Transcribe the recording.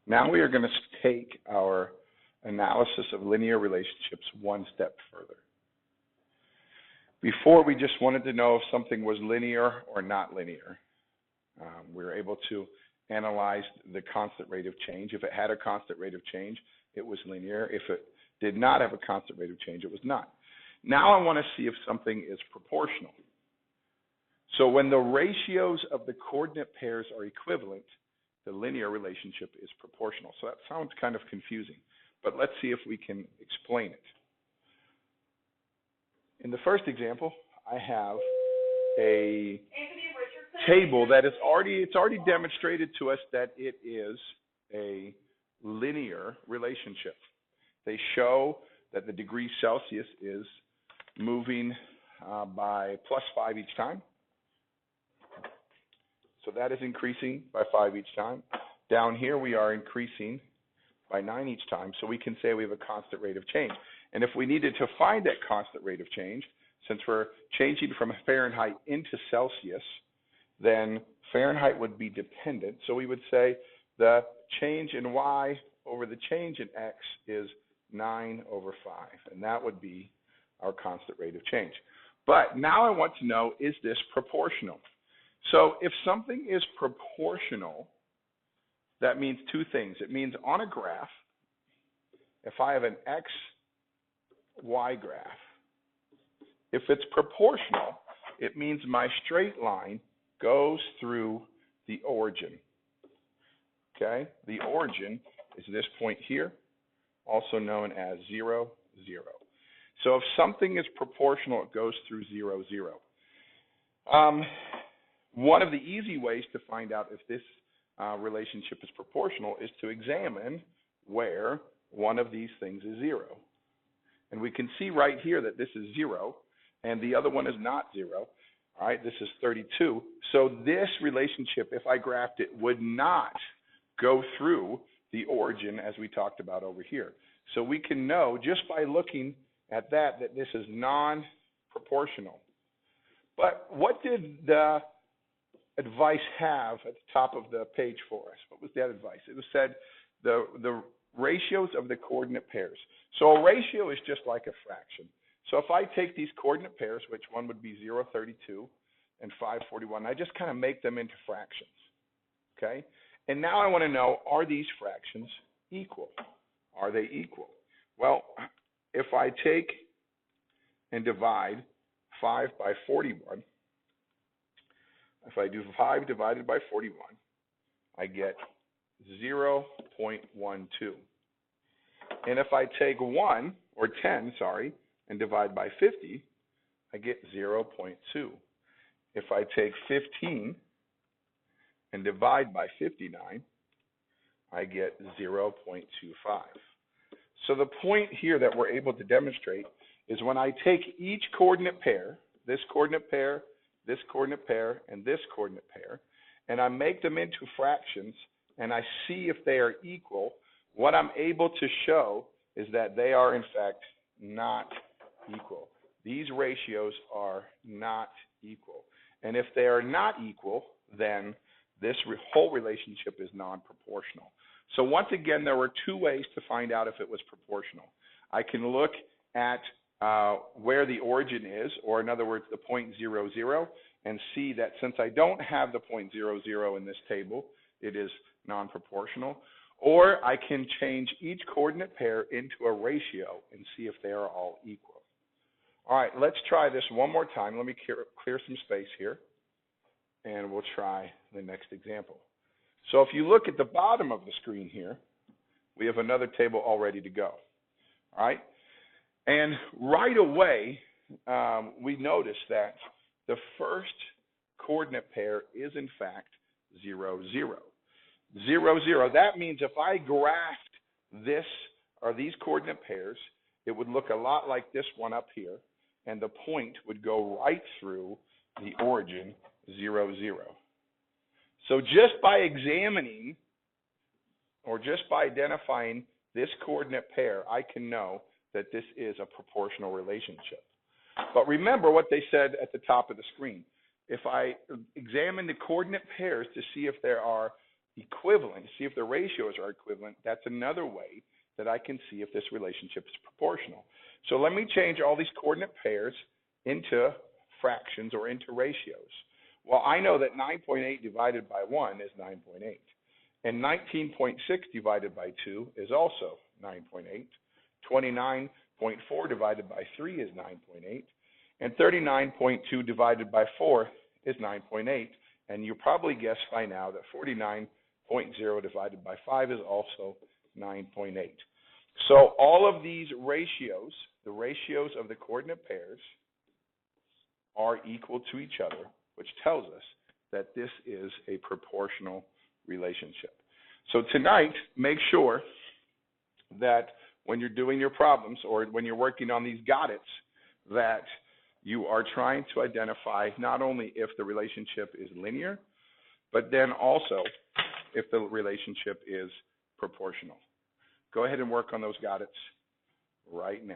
Now we are going to take our analysis of linear relationships one step further. Before, we just wanted to know if something was linear or not linear. We were able to analyze the constant rate of change. If it had a constant rate of change, it was linear. If it did not have a constant rate of change, it was not. Now I want to see if something is proportional. So when the ratios of the coordinate pairs are equivalent, the linear relationship is proportional. So that sounds kind of confusing, but let's see if we can explain it. In the first example, I have a table that is already demonstrated to us that it is a linear relationship. They show that the degree Celsius is moving by +5 each time. So that is increasing by 5 each time. Down here, we are increasing by 9 each time. So we can say we have a constant rate of change. And if we needed to find that constant rate of change, since we're changing from Fahrenheit into Celsius, then Fahrenheit would be dependent. So we would say the change in Y over the change in X is 9/5. And that would be our constant rate of change. But now I want to know, is this proportional? So if something is proportional, that means two things. It means on a graph, if I have an X, Y graph, if it's proportional, it means my straight line goes through the origin. Okay? The origin is this point here, also known as 0, 0. So if something is proportional, it goes through 0, 0. One of the easy ways to find out if this relationship is proportional is to examine where one of these things is 0. And we can see right here that this is 0, and the other one is not 0. All right, this is 32. So this relationship, if I graphed it, would not go through the origin as we talked about over here. So we can know just by looking at that this is non-proportional. But what did the advice have at the top of the page for us? What was that advice? It was said the ratios of the coordinate pairs. So a ratio is just like a fraction. So if I take these coordinate pairs, which one would be 0, 32 and 5, 41, I just kind of make them into fractions. Okay? And now I want to know, are these fractions equal? Are they equal? Well, if I take and divide 5 by 41, if I do 5 divided by 41, I get 0.12. And if I take 10, and divide by 50, I get 0.2. If I take 15 and divide by 59, I get 0.25. So the point here that we're able to demonstrate is when I take each coordinate pair, this coordinate pair, this coordinate pair, and this coordinate pair, and I make them into fractions, and I see if they are equal, what I'm able to show is that they are, in fact, not equal. These ratios are not equal. And if they are not equal, then this whole relationship is non-proportional. So once again, there were two ways to find out if it was proportional. I can look at where the origin is, or in other words, the point 0, 0, and see that since I don't have the point 0, 0 in this table, it is non-proportional. Or I can change each coordinate pair into a ratio and see if they are all equal. All right, let's try this one more time. Let me clear some space here, and we'll try the next example. So if you look at the bottom of the screen here, we have another table all ready to go. All right? And right away, we notice that the first coordinate pair is, in fact, 0, 0. 0, 0. That means if I graphed this or these coordinate pairs, it would look a lot like this one up here, and the point would go right through the origin 0, 0. So just by examining or just by identifying this coordinate pair, I can know that this is a proportional relationship. But remember what they said at the top of the screen. If I examine the coordinate pairs to see if there are equivalent, see if the ratios are equivalent, that's another way that I can see if this relationship is proportional. So let me change all these coordinate pairs into fractions or into ratios. Well, I know that 9.8 divided by 1 is 9.8. And 19.6 divided by 2 is also 9.8. 29.4 divided by 3 is 9.8. And 39.2 divided by 4 is 9.8. And you probably guessed by now that 49.0 divided by 5 is also 9.8. So all of these ratios, the ratios of the coordinate pairs, are equal to each other, which tells us that this is a proportional relationship. So tonight, make sure that when you're doing your problems or when you're working on these got it's, that you are trying to identify not only if the relationship is linear, but then also if the relationship is proportional. Go ahead and work on those got it's right now.